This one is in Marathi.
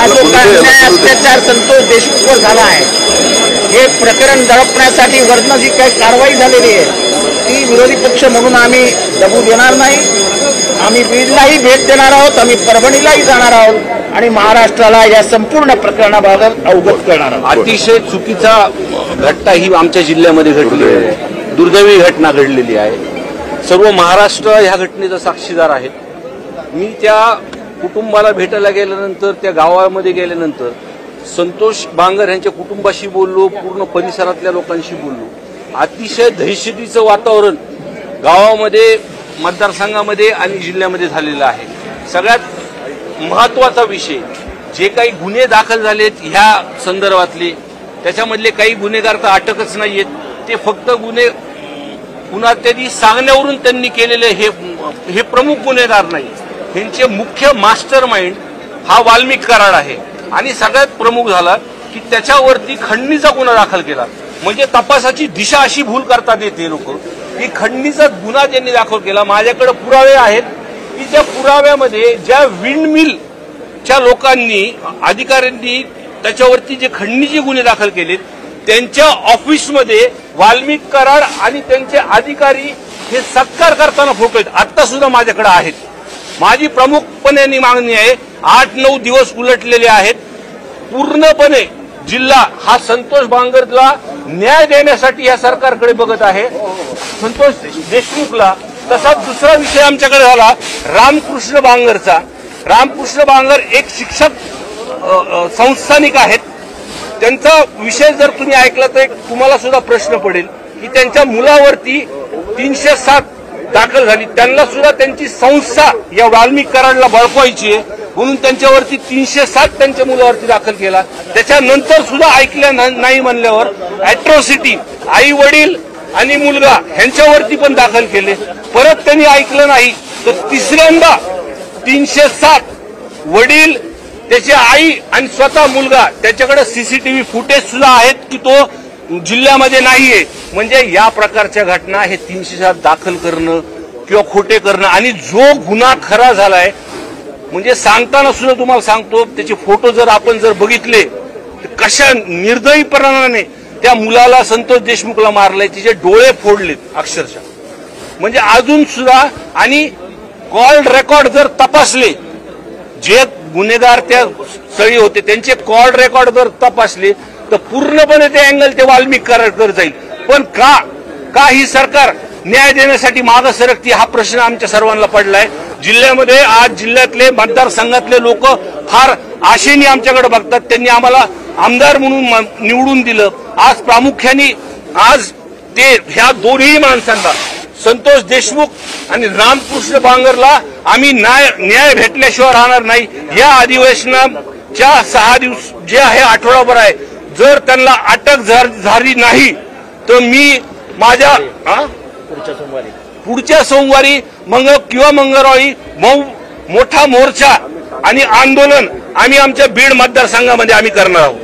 जो अन्याय अत्याचार संतोष देशमुखवर झाला आहे, हे प्रकरण दडपण्यासाठी वरनं जी काही कारवाई झालेली आहे ती विरोधी पक्ष म्हणून आम्ही दबू देणार नाही. आम्ही बीडलाही भेट देणार आहोत, आम्ही परभणीलाही जाणार आहोत आणि महाराष्ट्राला या संपूर्ण प्रकरणाबाबत अवगत करणार आहोत. अतिशय चुकीचा घटना ही आमच्या जिल्ह्यामध्ये घडली आहे, दुर्दैवी घटना घडलेली आहे. सर्व महाराष्ट्र ह्या घटनेचा साक्षीदार आहे. मी त्या कुटुंबाला भेटायला गेल्यानंतर, त्या गावामध्ये गेल्यानंतर संतोष बांगर यांच्या कुटुंबाशी बोललो, पूर्ण परिसरातल्या लोकांशी बोललो. अतिशय दहशतीचं वातावरण गावामध्ये, मतदारसंघामध्ये आणि जिल्ह्यामध्ये झालेलं आहे. सगळ्यात महत्वाचा विषय, जे काही गुन्हे दाखल झालेत ह्या संदर्भातले, त्याच्यामधले काही गुन्हेगार तर अटकच नाहीयेत. ते फक्त गुन्हे पुन्हा त्यांनी सांगण्यावरून त्यांनी केलेले हे प्रमुख गुन्हेगार नाही. त्यांचे मुख्य मास्टर माइंड हा वाल्मिक कराड आहे. आणि सगळ्यात प्रमुख झाला की त्याच्यावरती खंडणीचा गुन्हा दाखल केला. म्हणजे तपासाची दिशा अशी भूल करतात येते लोक की खंडणीचा गुन्हा ज्यांनी दाखल केला. माझ्याकडे पुरावे आहेत की त्या पुराव्यामध्ये ज्या विंडमिलच्या लोकांनी, अधिकाऱ्यांनी त्याच्यावरती जे खंडणीचे गुन्हे दाखल केलेत, त्यांच्या ऑफिसमध्ये वाल्मिक कराड आणि त्यांचे अधिकारी हे सत्कार करताना फोटो आहेत, आता सुद्धा माझ्याकडे आहेत. माझी प्रमुखपणे मागणी आहे, 8-9 दिवस उलटलेले आहेत, पूर्णपणे जिल्हा हा संतोष बांगरला न्याय देण्यासाठी या सरकारकडे बघत आहे, संतोष देशमुखला. तसाच दुसरा विषय आमच्याकडे झाला रामकृष्ण बांगरचा. रामकृष्ण बांगर एक शिक्षक संस्थानिक आहेत. त्यांचा विषय जर तुम्ही ऐकला तर तुम्हाला सुद्धा प्रश्न पडेल की त्यांच्या मुलावरती 307 दाखल झाली. त्यांना सुद्धा त्यांची संस्था या वाल्मिक कराडला बळकवायची आहे म्हणून त्यांच्यावरती 307 त्यांच्या मुलावरती दाखल केला. त्याच्यानंतर सुद्धा ऐकल्या नाही म्हणल्यावर अॅट्रॉसिटी आई वडील आणि मुलगा ह्यांच्यावरती पण दाखल केले. परत त्यांनी ऐकलं नाही तर तिसऱ्यांदा 307 वडील, त्याची आई आणि स्वतः मुलगा, त्याच्याकडे सीसीटीव्ही फुटेज सुद्धा आहेत की तो जिल्ह्यामध्ये नाहीये. म्हणजे या प्रकारच्या घटना हे 307 दाखल करणं किंवा खोटे करणं, आणि जो गुन्हा खरा झालाय म्हणजे सांगताना सुद्धा तुम्हाला सांगतो, त्याचे फोटो जर आपण बघितले तर कशा निर्दयीपणाने त्या मुलाला, संतोष देशमुखला मारलंय, तिचे डोळे फोडलेत अक्षरशः. म्हणजे अजून सुद्धा, आणि कॉल रेकॉर्ड जर तपासले, जे गुन्हेगार त्या स्थळी होते त्यांचे कॉल रेकॉर्ड जर तपासले तर पूर्णपणे ते अँगल ते वाल्मिक कराडकडे जाईल. पण का ही सरकार न्याय देण्यासाठी मागे सरकती, हा प्रश्न आमच्या सर्वांना पडलाय. जिल्ह्यामध्ये आज जिल्ह्यातले मतदारसंघातले लोक फार आशेने आमच्याकडे बघतात. त्यांनी आम्हाला आमदार म्हणून निवडून दिलं. आज प्रामुख्याने आज ते ह्या दोन्ही माणसांना, संतोष देशमुख आणि रामकृष्ण बांगरला आम्ही न्याय भेटल्याशिवाय राहणार नाही. या अधिवेशनाच्या 6 दिवस जे आहे, आठवडाभर आहे, जर त्यांना अटक झाली नाही तर मी माझ्या पुढच्या सोमवारी किंवा मंगळवारी मोठा मोर्चा आणि आंदोलन आम्ही आमच्या बीड मतदारसंघामध्ये आम्ही करणार आहोत.